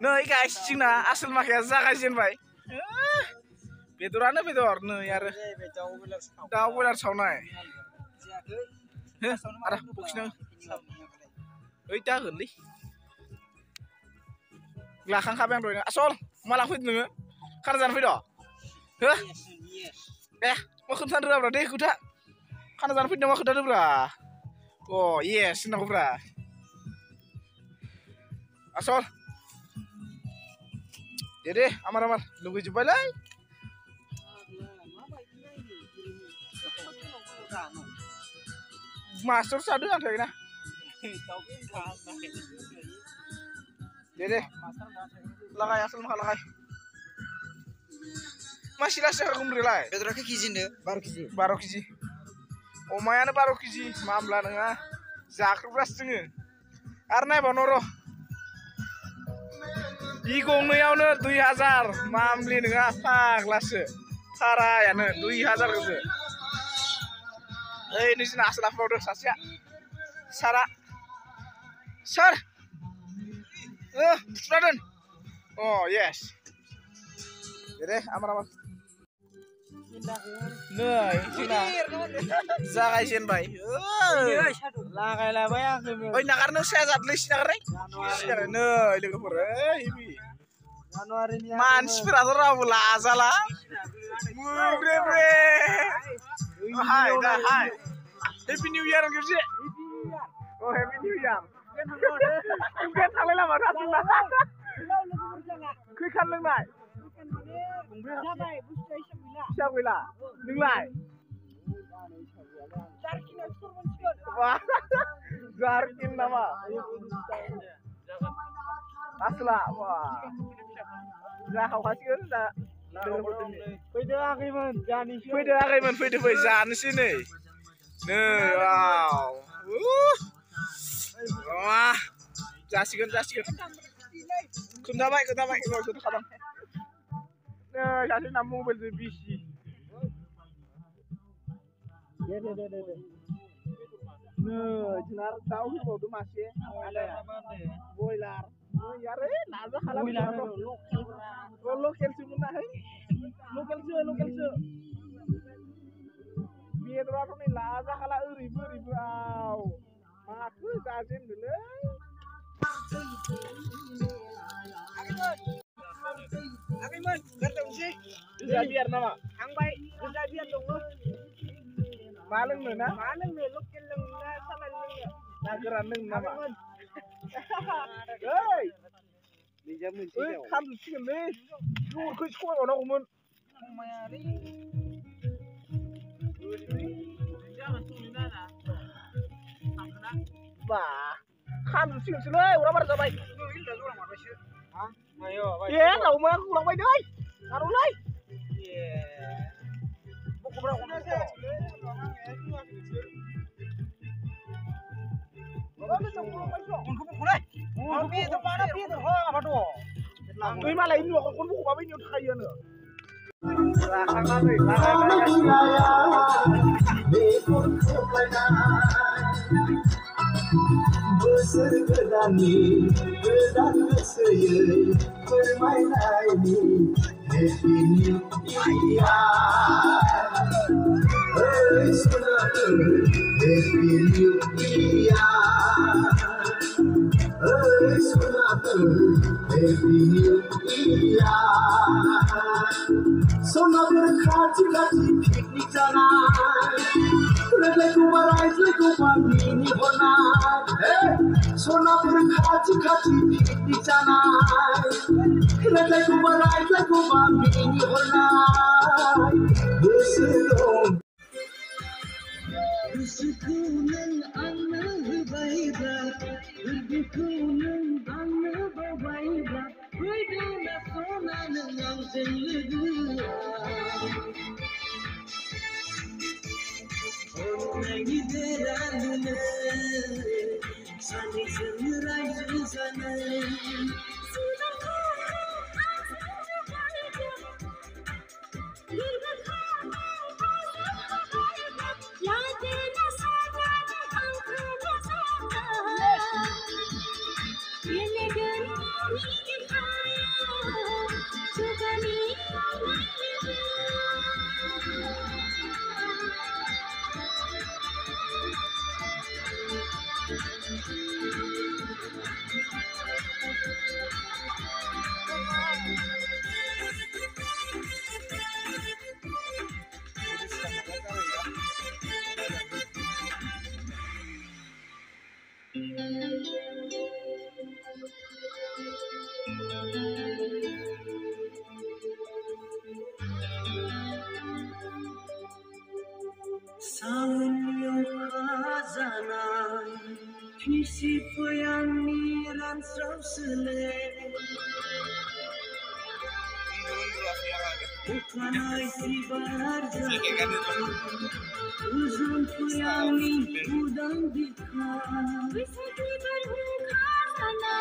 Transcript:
नै guys, जोंना आसोल माखाया जागायजेनबाय। बेदरानो बेदर नै आरो दाउ बयलार सावनाय। आदा बखिनो ओइ दागोनलै लाखांखाबाय आं दहायनो। आसल माला फैदों नोङो? खाना जानो फैद'? हो मा खोन्थानो रोङाब्रा दे खोथा। खाना जानो फैदों मा खोन्थादोब्रा? अ येस होननांगौब्रा। आसल दे आमार लुगैजोब्बायलै। मास्टर सादो आंथाय ना दे लागाय आसल माखा लागाय मासि लासि जाखा गुमब्रेलाय बेदरा खै केजि होनदो 12 केजि अमायानो 12 केजि मामला नङा जाख्रुब्रासो जोङो आरो नायबावनो र' इ गंनैयावनो 2000 मामलि नङा फाग्लासो सारायानो 2000 गोजो ओइ नोंसिना आसोल आफावदो सासेया सारा सोर थुना दोन अ येस दे आमार नै जोंना जागायजेनबाय लागायलाबाय आंखौ ओइ नागारनो साया जादलै सिनागारनाय नै लोगोफोर ओइ मानसिफोराथ' रावबो लाजाला मुब्रे ब्रे हाय दा हाय हेपि निउ इयार खेबसे अ हेपि निउ इयार ओमफ्राय थांलाय लामा थांला खैखान लोंनाय हिसाब गैला नोंलाय जारकिन नामा आसला जाखावखासिगोन दा फैदो आगैमोन जानोसै फैदो फै जानोसै नै वाव जासिगोन खोन्थाबाय खोन्थाखादों नै सासे ना मबाइलजों बिसि दे नै जोंना दाउ होबावदो मासे बयलार नै आरो नाजाखाला लकेलसो मोनाहै लकेलसो बेदराथ' नै लाजाखाला ओरैबो आव माथो जाजेननोलै आगैमोन गारदावनोसै गोजा बियार नामा थांबाय गोजा बियार दङ मा लोंनो ना लकेल लोंनो ना सालान लोंनो ना गोरान लोंनो नामा ओइ खामजोबसिगोनलै जरखौ खमायबावनांगौमोन बा खामजोबसिगोनसोलै अरा बारा जाबाय दाउमा गुलांबाय दै नार'लै दै मालाय न'खौनो बख'बा बैनियाव थाखायोआनो बोसोर गोदाननि गोदान गोसोयै फोरमायनायनि हेपि निउ इयार ओइ सनाफोर हेपि निउ इयार ओइ सनाफोर हेपि निउ इयार सनाफोर खाथि पिकनिक जानाय रायज्लायखौबा मिनिहरनाय सनाफोर खाथि पिकनिक जानाय रायज्लायखौबा मिनिहरनाय गोसो दं गोसोखौ नों आंनो होबायब्ला गोरबोखौ नों आंनो बावबायब्ला फैदो ना सना नों आंजों लोगो गिदिरानो सानैजों रायजो जानो Visi poyangni ransau sele Bukanai si barja Uzun poyangni udang dikha Wisati berhukasana